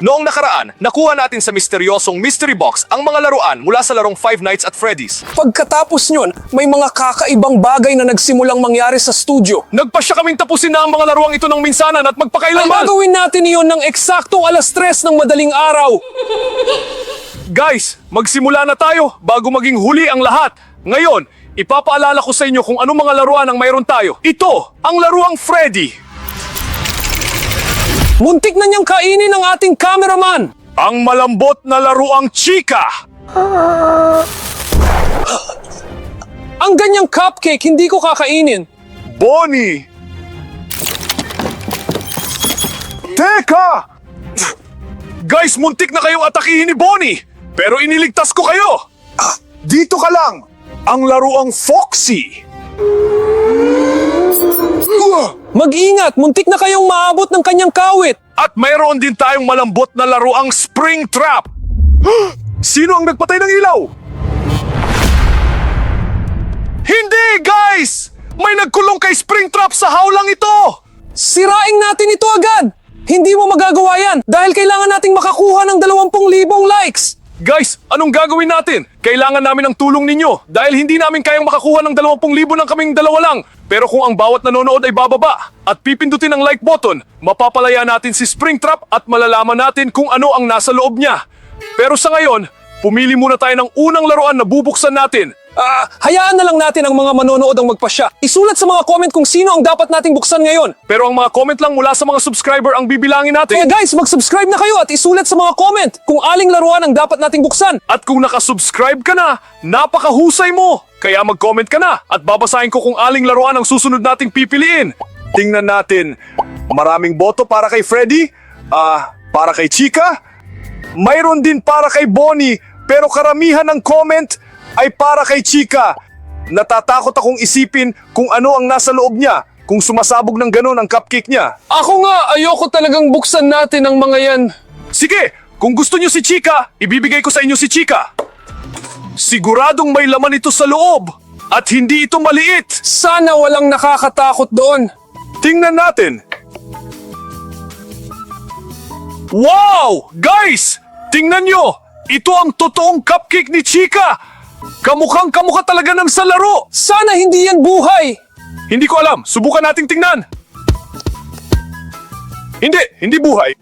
Noong nakaraan, nakuha natin sa misteryosong mystery box ang mga laruan mula sa larong Five Nights at Freddy's. Pagkatapos nyon, may mga kakaibang bagay na nagsimulang mangyari sa studio. Nagpasya kaming tapusin na ang mga laruang ito ng minsanan at magpakailanman. Gagawin natin iyon ng eksaktong 3:00 ng madaling araw. Guys, magsimula na tayo bago maging huli ang lahat. Ngayon, ipapaalala ko sa inyo kung anong mga laruan ang mayroon tayo. Ito, ang laruang Freddy. Muntik na niyang kainin ng ating cameraman. Ang malambot na laruang Chica. Ang ganyang cupcake, hindi ko kakainin. Bonnie. Teka! Guys, muntik na kayong atakihin ni Bonnie. Pero iniligtas ko kayo. Dito ka lang. Ang laruang Foxy. Mag-ingat, muntik na kayong maabot ng kanyang kawit. At mayroon din tayong malambot na laruang Springtrap. Sino ang nagpatay ng ilaw? Hindi, guys! May nagkulong kay Springtrap sa hawlang ito! Siraing natin ito agad. Hindi mo magagawa yan dahil kailangan nating makakuha ng 20,000 likes. Guys, anong gagawin natin? Kailangan namin ng tulong ninyo dahil hindi namin kayang makakuha ng 20,000 ng kaming dalawa lang. Pero kung ang bawat nanonood ay bababa at pipindutin ang like button, mapapalaya natin si Springtrap at malalaman natin kung ano ang nasa loob niya. Pero sa ngayon, pumili muna tayo ng unang laruan na bubuksan natin. Hayaan na lang natin ang mga manonood ang magpasya. Isulat sa mga comment kung sino ang dapat nating buksan ngayon. Pero ang mga comment lang mula sa mga subscriber ang bibilangin natin. Kaya guys, mag-subscribe na kayo at isulat sa mga comment kung aling laruan ang dapat nating buksan. At kung nakasubscribe ka na, napakahusay mo! Kaya mag-comment ka na at babasahin ko kung aling laruan ang susunod nating pipiliin. Tingnan natin. Maraming boto para kay Freddy, para kay Chica, mayroon din para kay Bonnie, pero karamihan ng comment ay para kay Chica. Natatakot akong isipin kung ano ang nasa loob niya, kung sumasabog ng ganon ang cupcake niya. Ako nga, ayoko talagang buksan natin ang mga yan. Sige, kung gusto niyo si Chica, ibibigay ko sa inyo si Chica. Siguradong may laman ito sa loob at hindi ito maliit. Sana walang nakakatakot doon. Tingnan natin. Wow! Guys! Tingnan nyo! Ito ang totoong cupcake ni Chica! Kamukhang kamukha talaga ng sa laro! Sana hindi yan buhay. Hindi ko alam. Subukan nating tingnan. Hindi buhay.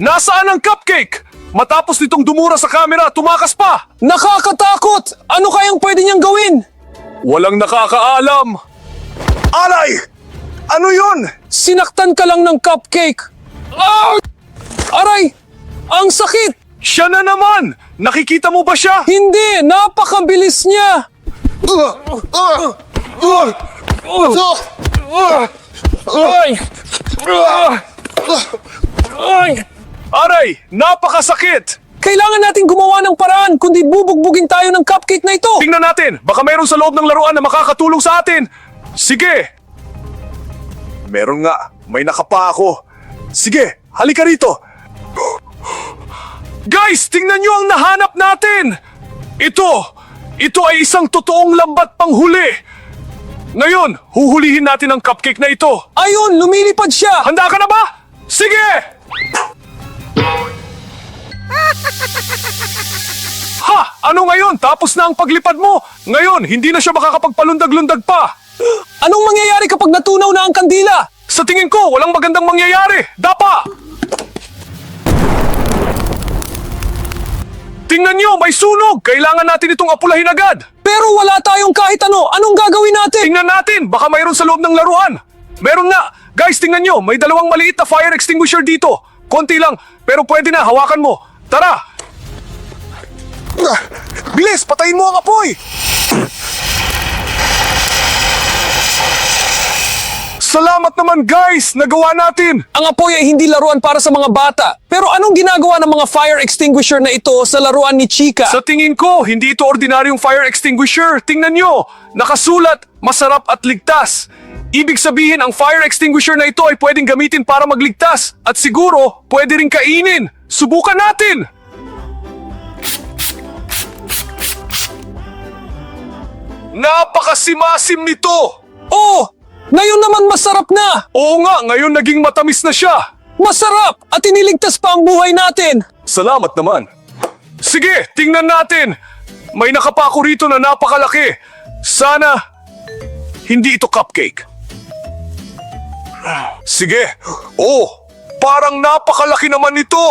Nasaan ang cupcake? Matapos nitong dumura sa camera, tumakas pa! Nakakatakot! Ano kayang pwede niyang gawin? Walang nakakaalam. Alay! Ano yun? Sinaktan ka lang ng cupcake. Ah! Aray! Ang sakit! Siya na naman! Nakikita mo ba siya? Hindi! Napakabilis niya! Ay! Ay! Aray! Napakasakit! Kailangan nating gumawa ng paraan kundi bubugbugin tayo ng cupcake na ito! Tingnan natin! Baka mayroon sa loob ng laruan na makakatulong sa atin! Sige! Meron nga. May nakapa ako. Sige! Halika rito! Guys! Tingnan nyo ang nahanap natin! Ito ay isang totoong lambat panghuli! Ngayon, huhulihin natin ang cupcake na ito! Ayun! Lumilipad siya! Handa ka na ba? Sige! Ha! Ano ngayon? Tapos na ang paglipad mo! Ngayon, hindi na siya makakapagpalundag-lundag pa! Anong mangyayari kapag natunaw na ang kandila? Sa tingin ko, walang magandang mangyayari! Dapa! Tingnan nyo, may sunog! Kailangan natin itong apulahin agad! Pero wala tayong kahit ano! Anong gagawin natin? Tingnan natin! Baka mayroon sa loob ng laruan! Meron nga! Guys, tingnan nyo! May dalawang maliit na fire extinguisher dito! Konti lang, pero pwede na, hawakan mo! Tara! Bilis! Patayin mo ang apoy! Salamat naman guys! Nagawa natin! Ang apoy ay hindi laruan para sa mga bata. Pero anong ginagawa ng mga fire extinguisher na ito sa laruan ni Chica? Sa tingin ko, hindi ito ordinaryong fire extinguisher. Tingnan nyo! Nakasulat, masarap at ligtas. Ibig sabihin, ang fire extinguisher na ito ay pwedeng gamitin para magligtas. At siguro, pwede rin kainin. Subukan natin! Napakasimasim nito! Oh! Ngayon naman masarap na! Oo nga, ngayon naging matamis na siya. Masarap! At iniligtas pa ang buhay natin! Salamat naman. Sige, tingnan natin. May nakapako rito na napakalaki. Sana hindi ito cupcake. Sige. Oh, parang napakalaki naman ito.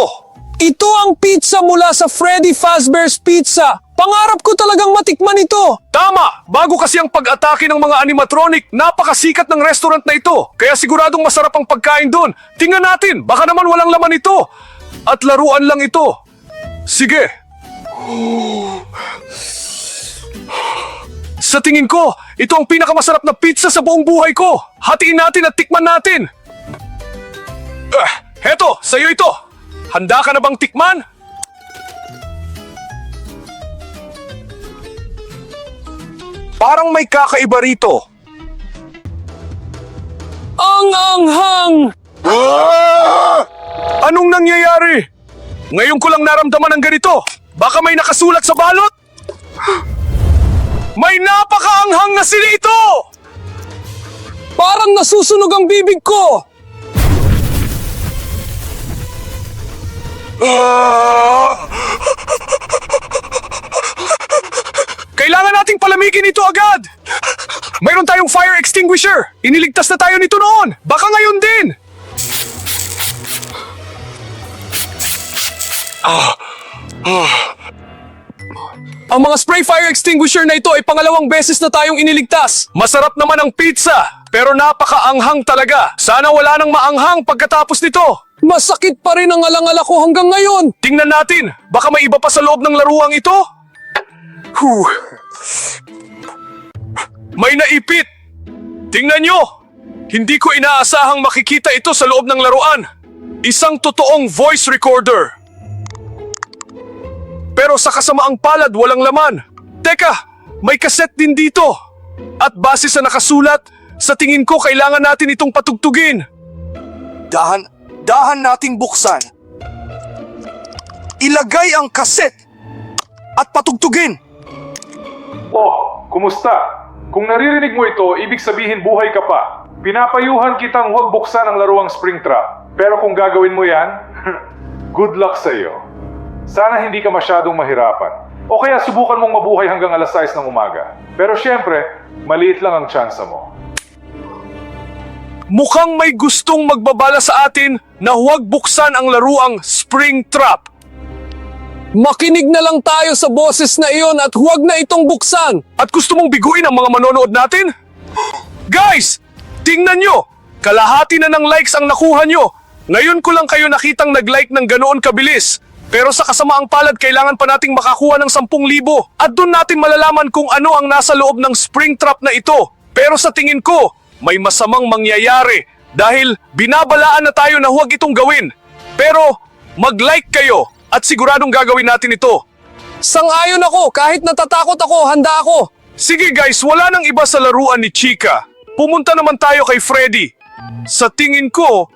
Ito ang pizza mula sa Freddy Fazbear's Pizza! Pangarap ko talagang matikman ito! Tama! Bago kasi ang pag-atake ng mga animatronic, napakasikat ng restaurant na ito. Kaya siguradong masarap ang pagkain doon. Tingnan natin, baka naman walang laman ito. At laruan lang ito. Sige. Sa tingin ko, ito ang pinakamasarap na pizza sa buong buhay ko. Hatiin natin at tikman natin. Heto, sa'yo ito. Handa ka na bang tikman? Parang may kakaiba rito. Ang anghang! Anong nangyayari? Ngayon ko lang naramdaman ang ganito. Baka may nakasulat sa balot? May napakaanghang na sili ito! Parang nasusunog ang bibig ko! Kailangan nating palamigin ito agad! Mayroon tayong fire extinguisher! Iniligtas na tayo nito noon! Baka ngayon din! Ang mga spray fire extinguisher na ito ay pangalawang beses na tayong iniligtas. Masarap naman ang pizza, pero napakaanghang talaga. Sana wala nang maanghang pagkatapos nito. Masakit pa rin ang alangala ko hanggang ngayon. Tingnan natin, baka may iba pa sa loob ng laruang ito. Huh. May naipit. Tingnan nyo. Hindi ko inaasahang makikita ito sa loob ng laruan. Isang totoong voice recorder. Pero sa kasamaang palad, walang laman. Teka, may kaset din dito. At base sa nakasulat, sa tingin ko kailangan natin itong patugtugin. Dahan nating buksan. Ilagay ang kaset at patugtugin. Oh, kumusta? Kung naririnig mo ito, ibig sabihin buhay ka pa. Pinapayuhan kitang huwag buksan ang laruang Springtrap. Pero kung gagawin mo yan, good luck sa iyo. Sana hindi ka masyadong mahirapan. O kaya subukan mong mabuhay hanggang alas 6 ng umaga. Pero syempre, maliit lang ang tsansa mo. Mukhang may gustong magbabala sa atin na huwag buksan ang laruang Springtrap. Makinig na lang tayo sa boses na iyon at huwag na itong buksan. At gusto mong biguin ang mga manonood natin? Guys, tingnan nyo! Kalahati na ng likes ang nakuha nyo. Ngayon ko lang kayo nakitang nag-like ng ganoon kabilis. Pero sa kasamaang palad, kailangan pa nating makakuha ng 10,000. At doon natin malalaman kung ano ang nasa loob ng Springtrap na ito. Pero sa tingin ko, may masamang mangyayari dahil binabalaan na tayo na huwag itong gawin. Pero mag-like kayo at siguradong gagawin natin ito. Sang-ayon ako, kahit natatakot ako, handa ako. Sige guys, wala nang iba sa laruan ni Chica. Pumunta naman tayo kay Freddy. Sa tingin ko,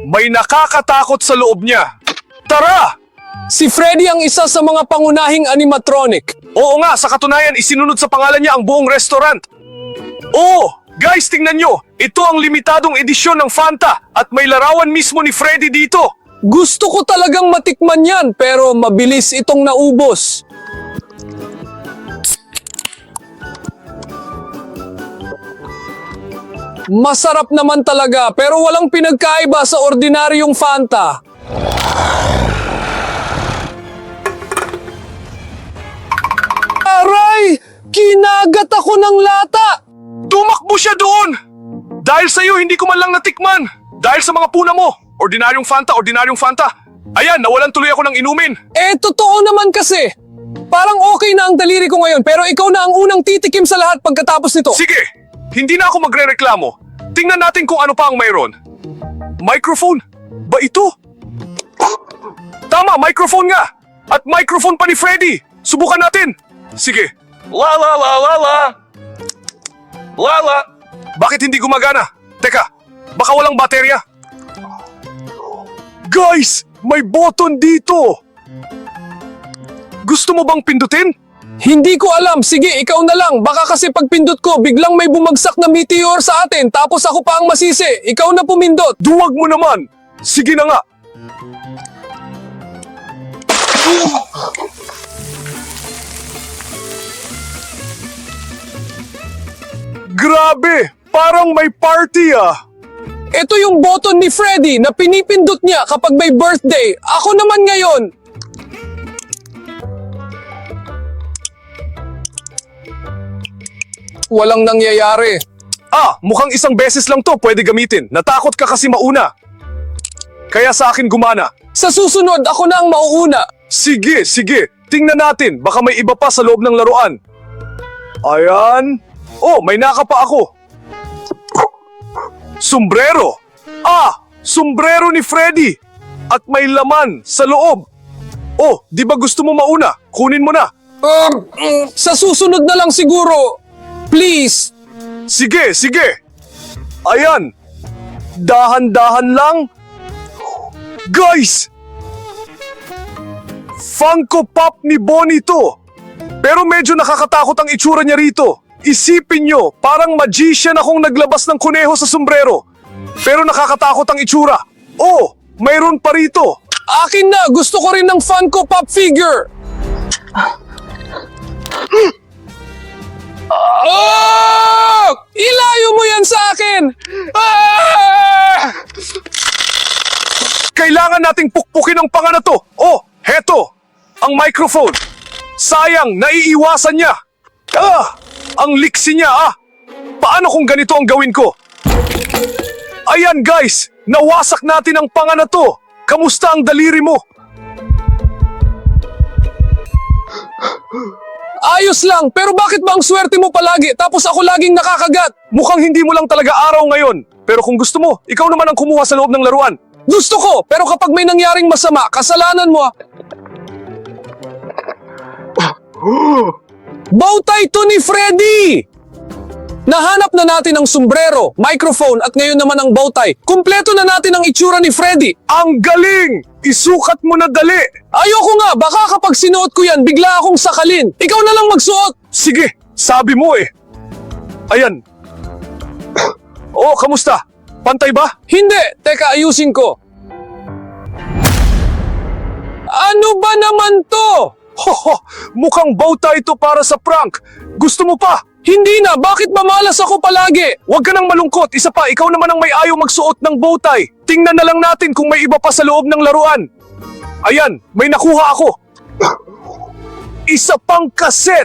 may nakakatakot sa loob niya. Tara! Si Freddy ang isa sa mga pangunahing animatronic. Oo nga, sa katunayan isinunod sa pangalan niya ang buong restaurant. Oo! Guys, tingnan nyo! Ito ang limitadong edisyon ng Fanta at may larawan mismo ni Freddy dito. Gusto ko talagang matikman yan pero mabilis itong naubos. Masarap naman talaga pero walang pinagkaiba sa ordinaryong Fanta. Aray! Kinagat ako ng lata! Tumakbo siya doon! Dahil sa'yo, hindi ko man lang natikman. Dahil sa mga puna mo. Ordinaryong Fanta, ordinaryong Fanta. Ayan, nawalan tuloy ako ng inumin. Totoo naman kasi. Parang okay na ang daliri ko ngayon pero ikaw na ang unang titikim sa lahat pagkatapos nito. Sige, hindi na ako magre-reklamo. Tingnan natin kung ano pa ang mayroon. Microphone? Ba ito? Tama, microphone nga! At microphone pa ni Freddy! Subukan natin! Sige. La la la la la! La la! Bakit hindi gumagana? Teka, baka walang baterya? Guys! May button dito! Gusto mo bang pindutin? Hindi ko alam. Sige, ikaw na lang. Baka kasi pagpindot ko, biglang may bumagsak na meteor sa atin tapos ako pa ang masisi. Ikaw na pumindot. Duwag mo naman! Sige na nga! Grabe! Parang may party ah! Ito yung button ni Freddy na pinipindot niya kapag may birthday. Ako naman ngayon. Walang nangyayari. Ah, mukhang isang beses lang to pwede gamitin. Natakot ka kasi mauna. Kaya sa akin gumana. Sa susunod, ako na ang mauuna. Sige, sige. Tingnan natin. Baka may iba pa sa loob ng laruan. Ayan. Oh, may nakapa ako. Sombrero. Ah, sombrero ni Freddy. At may laman sa loob. Oh, di ba gusto mo mauna? Kunin mo na. Sa susunod na lang siguro. Please. Sige, sige. Ayan. Dahan-dahan lang. Guys! Funko Pop ni Bonnie to. Pero medyo nakakatakot ang itsura niya rito. Isipin nyo, parang magician akong naglabas ng kuneho sa sombrero. Pero nakakatakot ang itsura. Oh, mayroon pa rito. Akin na. Gusto ko rin ng Funko Pop figure. Oh! Ilayo mo yan sa akin! Ah! Kailangan nating pukpukin ang panga na to. Oh, heto, ang microphone. Sayang, naiiwasan niya. Ah, ang liksi niya ah. Paano kung ganito ang gawin ko? Ayan guys, nawasak natin ang panga na to. Kamusta ang daliri mo? Ayos lang, pero bakit ba ang swerte mo palagi tapos ako laging nakakagat? Mukhang hindi mo lang talaga araw ngayon. Pero kung gusto mo, ikaw naman ang kumuha sa loob ng laruan. Gusto ko, pero kapag may nangyaring masama, kasalanan mo. Bowtie to ni Freddy! Nahanap na natin ang sombrero, microphone at ngayon naman ang bowtie. Kumpleto na natin ang itsura ni Freddy. Ang galing! Isukat mo na dali! Ayoko nga, baka kapag sinuot ko yan, bigla akong sakalin. Ikaw na lang magsuot. Sige, sabi mo eh. Ayan. Oh, kamusta? Pantay ba? Hindi, teka ayusin ko. Ano ba naman to? Hoho, mukhang bowtie ito para sa prank. Gusto mo pa? Hindi na, bakit ba malas ako palagi? Huwag ka nang malungkot. Isa pa, ikaw naman ang may ayaw magsuot ng bowtie. Tingnan na lang natin kung may iba pa sa loob ng laruan. Ayan, may nakuha ako. Isa pang kaset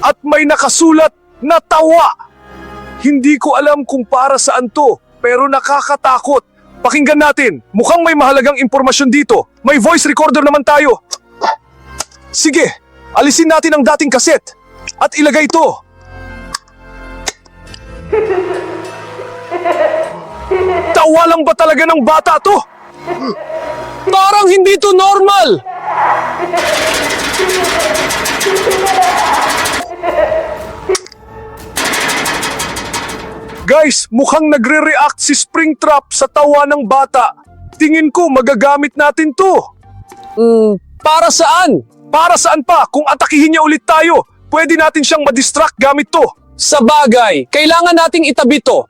at may nakasulat na tawa. Hindi ko alam kung para saan to, pero nakakatakot. Pakinggan natin, mukhang may mahalagang impormasyon dito. May voice recorder naman tayo. Sige, alisin natin ang dating kaset at ilagay ito. Tawa lang ba talaga ng bata to? Parang hindi to normal. Guys, mukhang nagre-react si Springtrap sa tawa ng bata. Tingin ko magagamit natin to. Para saan? Para saan pa? Kung atakihin niya ulit tayo, pwede natin siyang madistract gamit to. Sa bagay, kailangan nating itabi to.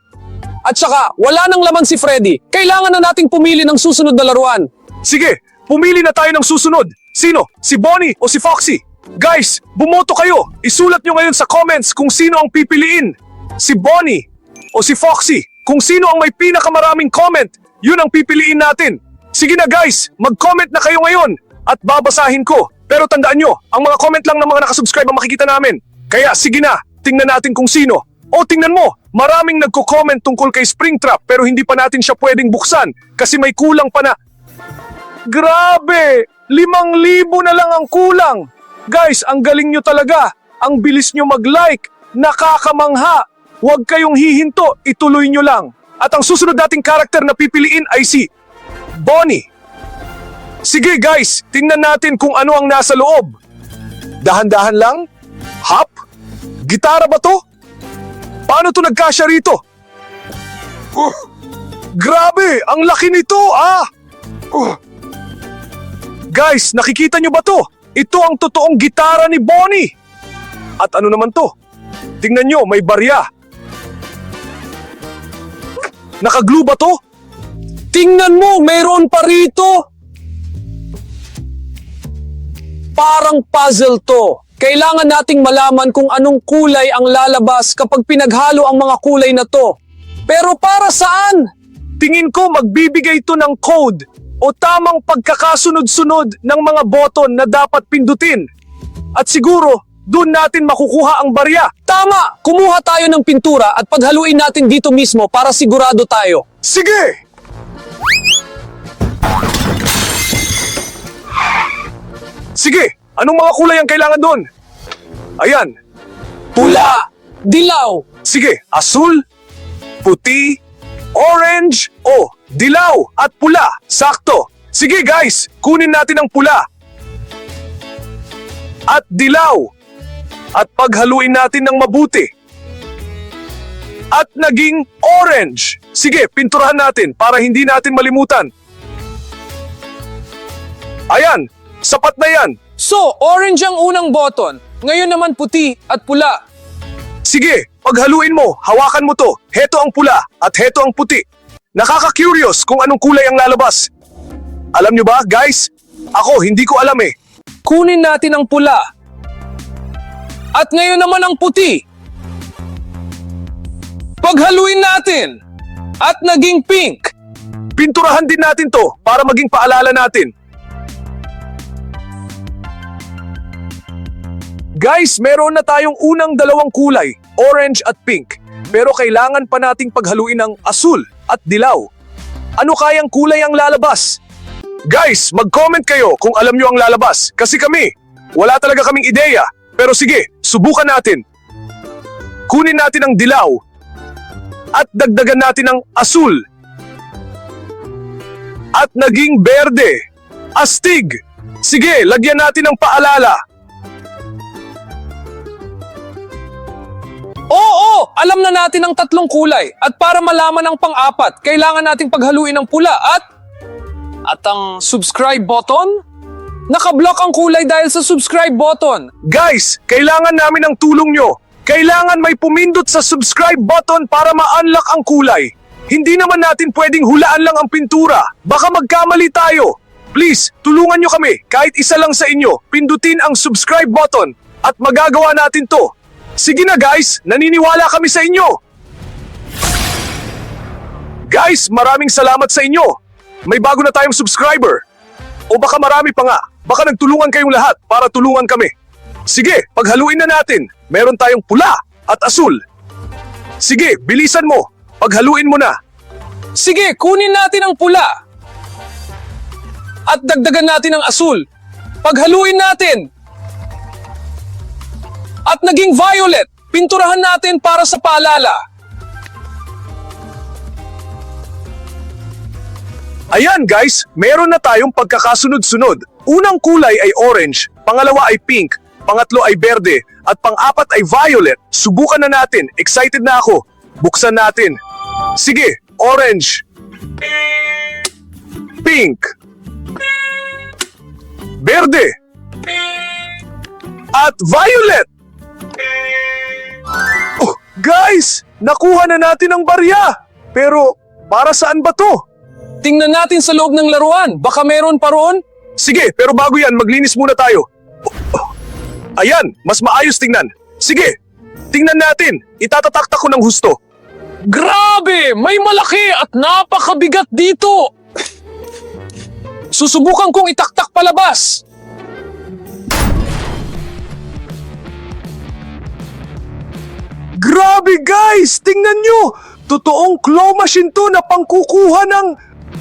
At saka, wala nang laman si Freddy. Kailangan na nating pumili ng susunod na laruan. Sige, pumili na tayo ng susunod. Sino? Si Bonnie o si Foxy? Guys, bumoto kayo. Isulat nyo ngayon sa comments kung sino ang pipiliin. Si Bonnie o si Foxy. Kung sino ang may pinakamaraming comment, yun ang pipiliin natin. Sige na guys, mag-comment na kayo ngayon at babasahin ko. Pero tandaan nyo, ang mga comment lang ng mga nakasubscribe ang makikita namin. Kaya sige na, tingnan natin kung sino. O tingnan mo, maraming nagko-comment tungkol kay Springtrap pero hindi pa natin siya pwedeng buksan kasi may kulang pa na. Grabe! 5,000 na lang ang kulang! Guys, ang galing nyo talaga! Ang bilis nyo mag-like! Nakakamangha! Huwag kayong hihinto, ituloy nyo lang. At ang susunod nating karakter na pipiliin ay si Bonnie. Sige guys, tingnan natin kung ano ang nasa loob. Dahan-dahan lang? Hap? Gitara ba to? Paano to nagkasya rito? Grabe, ang laki nito ah! Guys, nakikita nyo ba to? Ito ang totoong gitara ni Bonnie. At ano naman to? Tingnan nyo, may barya. Nakaglue ba to? Tingnan mo, mayroon pa rito. Parang puzzle to. Kailangan nating malaman kung anong kulay ang lalabas kapag pinaghalo ang mga kulay na to. Pero para saan? Tingin ko magbibigay to ng code o tamang pagkakasunod-sunod ng mga button na dapat pindutin. At siguro, doon natin makukuha ang barya. Tama! Kumuha tayo ng pintura at paghaluin natin dito mismo para sigurado tayo. Sige! Sige! Anong mga kulay ang kailangan doon? Ayan. Pula! Dilaw! Sige, asul, puti, orange, dilaw at pula. Sakto. Sige guys, kunin natin ang pula. At dilaw. At paghaluin natin ng mabuti. At naging orange. Sige, pinturahan natin para hindi natin malimutan. Ayan, sapat na yan. So, orange ang unang button. Ngayon naman puti at pula. Sige, paghaluin mo, hawakan mo to. Heto ang pula at heto ang puti. Nakaka-curious kung anong kulay ang lalabas. Alam nyo ba, guys? Ako, hindi ko alam eh. Kunin natin ang pula. At ngayon naman ang puti. Paghaluin natin. At naging pink. Pinturahan din natin to para maging paalala natin. Guys, meron na tayong unang dalawang kulay, orange at pink. Pero kailangan pa nating paghaluin ng asul at dilaw. Ano kayang kulay ang lalabas? Guys, mag-comment kayo kung alam nyo ang lalabas. Kasi kami, wala talaga kaming ideya. Pero sige, subukan natin. Kunin natin ang dilaw at dagdagan natin ang asul. At naging berde. Astig. Sige, lagyan natin ng paalala. Oo! Alam na natin ang tatlong kulay. At para malaman ang pang-apat, kailangan nating paghaluin ng pula at ang subscribe button? Nakablock ang kulay dahil sa subscribe button. Guys, kailangan namin ng tulong nyo. Kailangan may pumindot sa subscribe button para ma-unlock ang kulay. Hindi naman natin pwedeng hulaan lang ang pintura. Baka magkamali tayo. Please, tulungan nyo kami. Kahit isa lang sa inyo, pindutin ang subscribe button at magagawa natin to. Sige na guys, naniniwala kami sa inyo. Guys, maraming salamat sa inyo. May bago na tayong subscriber. O baka marami pa nga. Baka nagtulungan kayong lahat para tulungan kami. Sige, paghaluin na natin. Meron tayong pula at asul. Sige, bilisan mo. Paghaluin mo na. Sige, kunin natin ang pula. At dagdagan natin ang asul. Paghaluin natin. At naging violet. Pinturahan natin para sa paalala. Ayan guys, meron na tayong pagkakasunod-sunod. Unang kulay ay orange, pangalawa ay pink, pangatlo ay berde, at pang-apat ay violet. Subukan na natin, excited na ako. Buksan natin. Sige, orange, pink, berde, at violet. Oh, guys, nakuha na natin ang barya. Pero para saan ba to? Tingnan natin sa loob ng laruan. Baka meron pa roon? Sige, pero bago yan, maglinis muna tayo. Ayan, mas maayos tingnan. Sige, tingnan natin. Itatataktak ko ng husto. Grabe! May malaki at napakabigat dito! Susubukan kong itaktak palabas. Grabe guys! Tingnan nyo! Totoong claw machine to na pangkukuha ng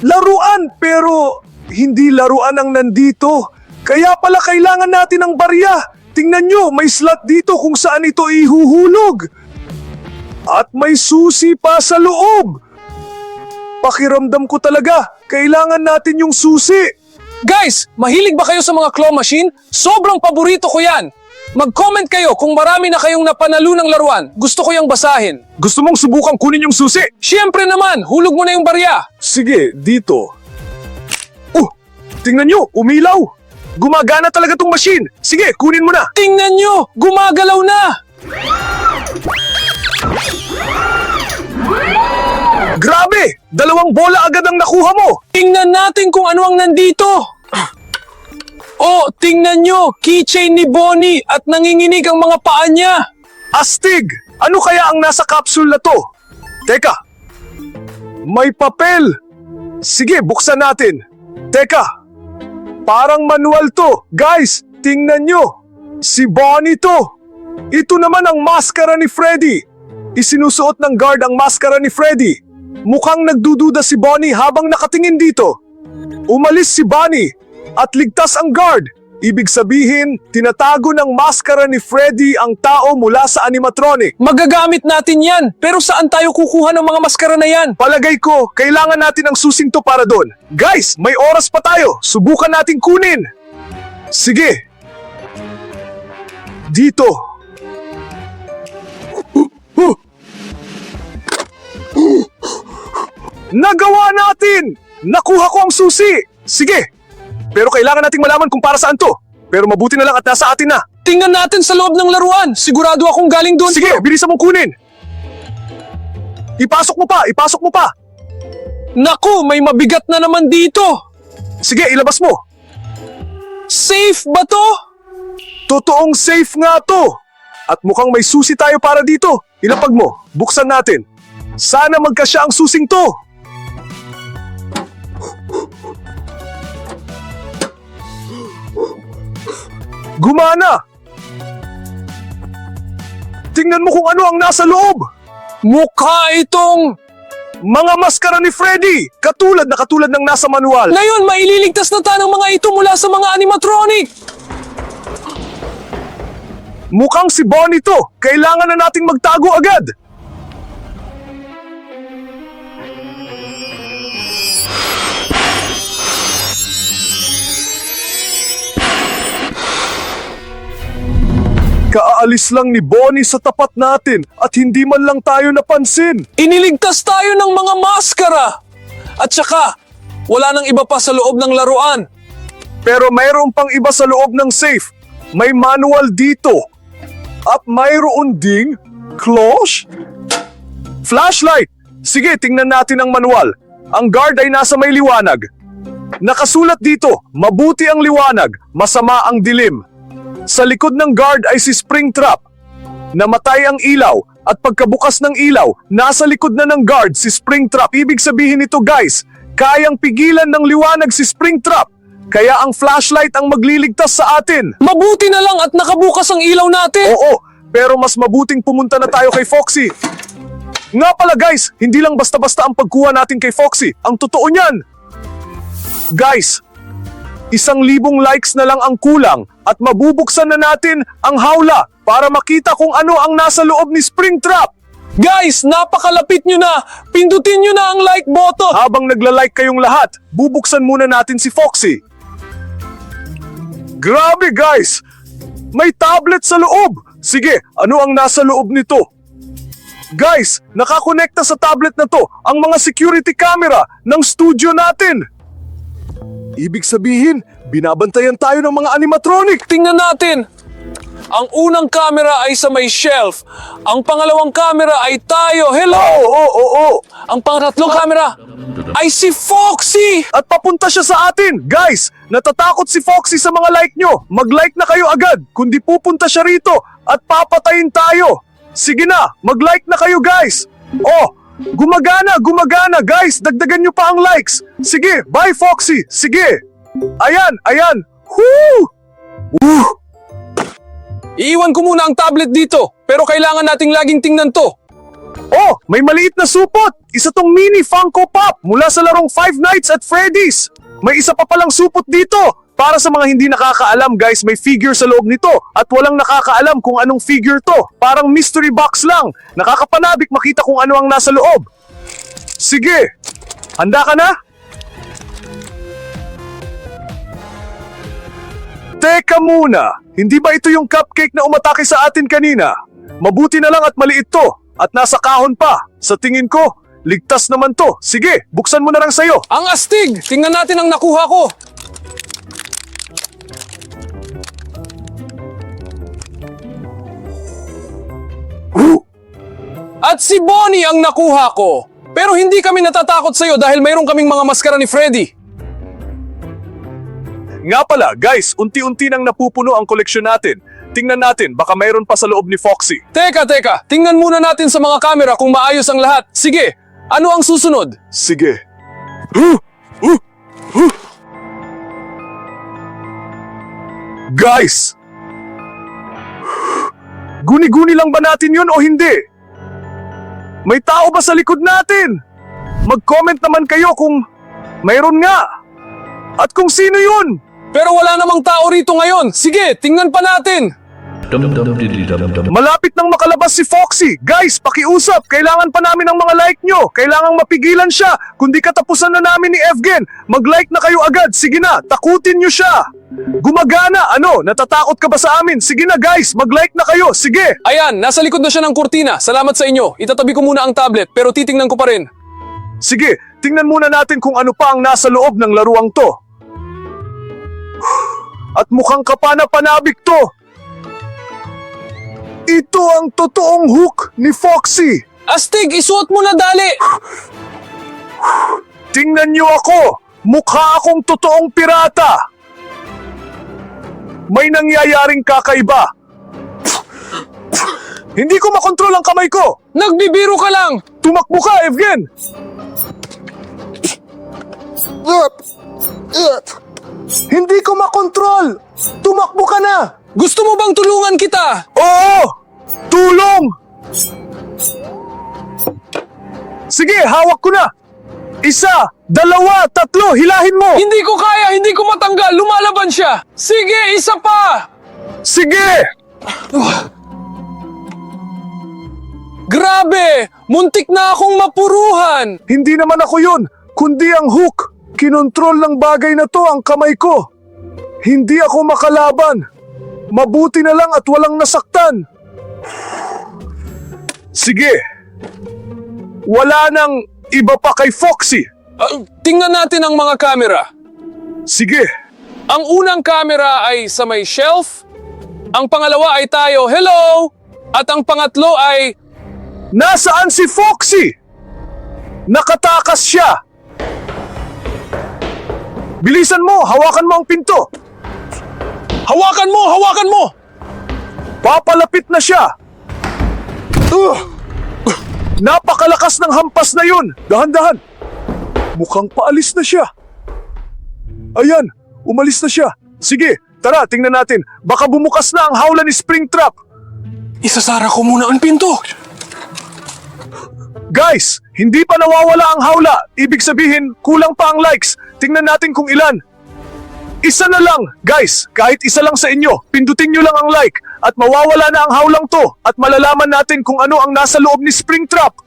laruan. Pero hindi laruan ang nandito. Kaya pala kailangan natin ng barya. Tingnan nyo, may slot dito kung saan ito ihuhulog. At may susi pa sa loob. Pakiramdam ko talaga, kailangan natin yung susi. Guys, mahilig ba kayo sa mga claw machine? Sobrang paborito ko yan. Mag-comment kayo kung marami na kayong napanalo ng laruan. Gusto ko yung basahin. Gusto mong subukan kunin yung susi? Siyempre naman, hulog mo na yung barya. Sige, dito. Tingnan nyo, umilaw. Gumagana talaga tong machine. Sige, kunin mo na. Tingnan nyo! Gumagalaw na! Grabe! 2 bola agad ang nakuha mo. Tingnan natin kung ano ang nandito! Oh, tingnan nyo! Keychain ni Bonnie at nanginginig ang mga paa niya! Astig! Ano kaya ang nasa capsule na to? Teka! May papel! Sige, buksan natin. Teka! Parang manual to. Guys, tingnan nyo. Si Bonnie to. Ito naman ang maskara ni Freddy. Isinusuot ng guard ang maskara ni Freddy. Mukhang nagdududa si Bonnie habang nakatingin dito. Umalis si Bonnie at ligtas ang guard. Ibig sabihin, tinatago ng maskara ni Freddy ang tao mula sa animatronic. Magagamit natin yan! Pero saan tayo kukuha ng mga maskara na yan? Palagay ko, kailangan natin ng susing to para doon. Guys, may oras pa tayo. Subukan natin kunin. Sige. Dito. Nagawa natin! Nakuha ko ang susi! Sige. Pero kailangan nating malaman kung para saan to. Pero mabuti na lang at nasa atin na. Tingnan natin sa loob ng laruan! Sigurado akong galing doon. Sige, bilisan mong kunin. Ipasok mo pa, ipasok mo pa. Naku, may mabigat na naman dito! Sige, ilabas mo. Safe ba to? Totoong safe nga to. At mukhang may susi tayo para dito. Ilapag mo, buksan natin. Sana magkasya ang susing to. Gumana! Tingnan mo kung ano ang nasa loob. Mukha itong... Mga maskara ni Freddy! Katulad ng nasa manual. Ngayon, maililigtas na tayo ng mga ito mula sa mga animatronic! Mukhang si Bonnie to. Kailangan na nating magtago agad. Kaalis lang ni Bonnie sa tapat natin at hindi man lang tayo napansin. Iniligtas tayo ng mga maskara! At saka, wala nang iba pa sa loob ng laruan. Pero mayroon pang iba sa loob ng safe. May manual dito. At mayroon ding cloche. Flashlight! Sige, tingnan natin ang manual. Ang guard ay nasa may liwanag. Nakasulat dito, mabuti ang liwanag, masama ang dilim. Sa likod ng guard ay si Springtrap. Namatay ang ilaw at pagkabukas ng ilaw, nasa likod na ng guard si Springtrap. Ibig sabihin nito guys, kayang pigilan ng liwanag si Springtrap. Kaya ang flashlight ang magliligtas sa atin. Mabuti na lang at nakabukas ang ilaw natin! Oo, pero mas mabuting pumunta na tayo kay Foxy. Nga pala guys, hindi lang basta-basta ang pagkuha natin kay Foxy. Ang totoo niyan. Guys, 1,000 likes na lang ang kulang at mabubuksan na natin ang hawla para makita kung ano ang nasa loob ni Springtrap. Guys, napakalapit nyo na! Pindutin nyo na ang like button! Habang nagla-like kayong lahat, bubuksan muna natin si Foxy. Grabe guys! May tablet sa loob! Sige, ano ang nasa loob nito? Guys, nakakonekta sa tablet na to ang mga security camera ng studio natin. Ibig sabihin, binabantayan tayo ng mga animatronic. Tingnan natin! Ang unang camera ay sa may shelf. Ang pangalawang camera ay tayo. Hello! Oo. Ang pangatlong camera ay si Foxy! At papunta siya sa atin. Guys, natatakot si Foxy sa mga like nyo. Mag-like na kayo agad. Kundi pupunta siya rito at papatayin tayo. Sige na, mag-like na kayo guys. Oh, gumagana. Guys, dagdagan nyo pa ang likes. Sige, bye Foxy. Sige. Ayan. Woo! Iiwan ko muna ang tablet dito, pero kailangan nating laging tingnan to. Oh, may maliit na supot! Isa tong mini Funko Pop mula sa larong Five Nights at Freddy's. May isa pa palang supot dito. Para sa mga hindi nakakaalam guys, may figure sa loob nito at walang nakakaalam kung anong figure to. Parang mystery box lang. Nakakapanabik makita kung ano ang nasa loob. Sige, handa ka na? Teka muna, hindi ba ito yung cupcake na umatake sa atin kanina? Mabuti na lang at maliit to, at nasa kahon pa. Sa tingin ko, ligtas naman to. Sige, buksan mo na lang sa'yo. Ang astig! Tingnan natin ang nakuha ko. At si Bonnie ang nakuha ko. Pero hindi kami natatakot sa'yo dahil mayroon kaming mga maskara ni Freddy. Nga pala, guys, unti-unti nang napupuno ang koleksyon natin. Tingnan natin, baka mayroon pa sa loob ni Foxy. Teka, tingnan muna natin sa mga kamera kung maayos ang lahat. Sige, ano ang susunod? Sige. Guys! Guni-guni lang ba natin yun o hindi? May tao ba sa likod natin? Mag-comment naman kayo kung mayroon nga. At kung sino yun? Pero wala namang tao rito ngayon. Sige, tingnan pa natin. Malapit nang makalabas si Foxy. Guys, pakiusap. Kailangan pa namin ng mga like nyo. Kailangang mapigilan siya. Kung di katapusan na namin ni Evgen, mag-like na kayo agad. Sige na, takutin nyo siya. Gumagana. Ano, natatakot ka ba sa amin? Sige na guys, mag-like na kayo. Sige. Ayan, nasa likod na siya ng kurtina. Salamat sa inyo. Itatabi ko muna ang tablet, pero titingnan ko pa rin. Sige, tingnan muna natin kung ano pa ang nasa loob ng laruang to. At mukhang kapana-panabik to. Ito ang totoong hook ni Foxy. Astig, isuot mo na dali. Tingnan niyo ako. Mukha akong totoong pirata. May nangyayaring kakaiba. Hindi ko makontrol ang kamay ko. Nagbibiro ka lang. Tumakbo ka, Evgen. Hindi ko makontrol. Tumakbo ka na. Gusto mo bang tulungan kita? Oo! Tulong! Sige, hawak ko na. 1, 2, 3, hilahin mo. Hindi ko kaya, hindi ko matanggal. Lumalaban siya. Sige, isa pa. Sige! Grabe! Muntik na akong mapuruhan. Hindi naman ako yun, kundi ang hook. Kinontrol ng bagay na to ang kamay ko. Hindi ako makalaban. Mabuti na lang at walang nasaktan. Sige. Wala nang iba pa kay Foxy. Tingnan natin ang mga kamera. Sige. Ang unang kamera ay sa may shelf. Ang pangalawa ay tayo, hello! At ang pangatlo ay... Nasaan si Foxy? Nakatakas siya. Bilisan mo, hawakan mo ang pinto. Hawakan mo! Hawakan mo! Papalapit na siya. Napakalakas ng hampas na yun. Dahan-dahan. Mukhang paalis na siya. Ayan, umalis na siya. Sige, tara, tingnan natin. Baka bumukas na ang hawla ni Springtrap. Isasara ko muna ang pinto. Guys, hindi pa nawawala ang hawla. Ibig sabihin, kulang pa ang likes. Tingnan natin kung ilan. Isa na lang, guys. Kahit isa lang sa inyo, pindutin nyo lang ang like at mawawala na ang hawlang to at malalaman natin kung ano ang nasa loob ni Springtrap.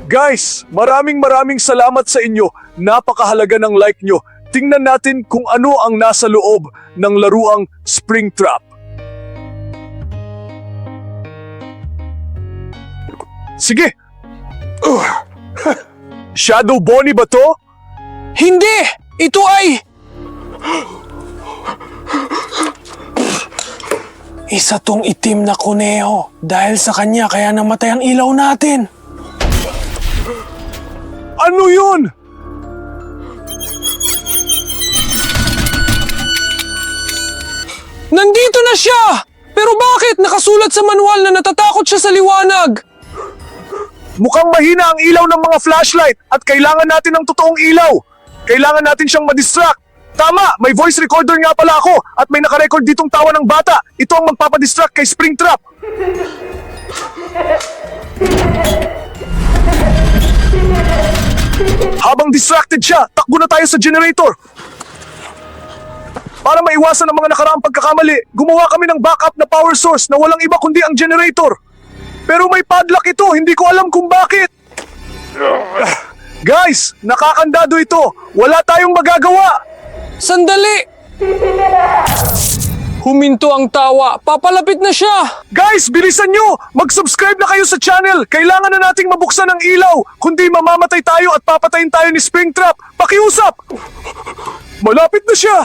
Guys, maraming salamat sa inyo. Napakahalaga ng like nyo. Tingnan natin kung ano ang nasa loob ng laruang Springtrap. Sige. Shadow Bonnie ba to? Hindi! Ito ay... Isa tong itim na kuneho. Dahil sa kanya kaya namatay ang ilaw natin. Ano yun? Nandito na siya! Pero bakit? Nakasulat sa manual na natatakot siya sa liwanag. Mukhang mahina ang ilaw ng mga flashlight at kailangan natin ng totoong ilaw. Kailangan natin siyang madistract. Tama, may voice recorder nga pala ako at may nakarecord ditong tawa ng bata. Ito ang magpapadistract kay Springtrap. Habang distracted siya, takbo na tayo sa generator. Para maiwasan ang mga nakaraang pagkakamali, gumawa kami ng backup na power source na walang iba kundi ang generator. Pero may padlock ito, hindi ko alam kung bakit. Guys, nakakandado ito. Wala tayong magagawa. Sandali! Huminto ang tawa. Papalapit na siya! Guys, bilisan nyo! Mag-subscribe na kayo sa channel! Kailangan na nating mabuksan ang ilaw! Kundi mamamatay tayo at papatayin tayo ni Springtrap! Pakiusap! Malapit na siya!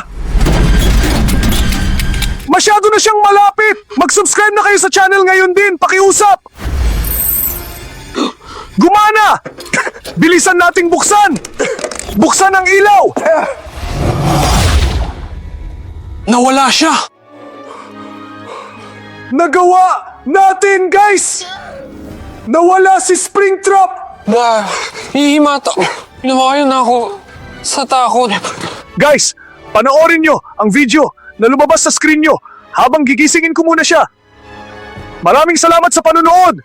Masyado na siyang malapit! Mag-subscribe na kayo sa channel ngayon din! Pakiusap! Gumana! Bilisan nating buksan! Buksan ang ilaw! Nawala siya! Nagawa natin, guys! Nawala si Springtrap! Hihimata. Lumayo na ako sa takot. Guys, panoorin nyo ang video na lumabas sa screen nyo habang gigisingin ko muna siya. Maraming salamat sa panonood!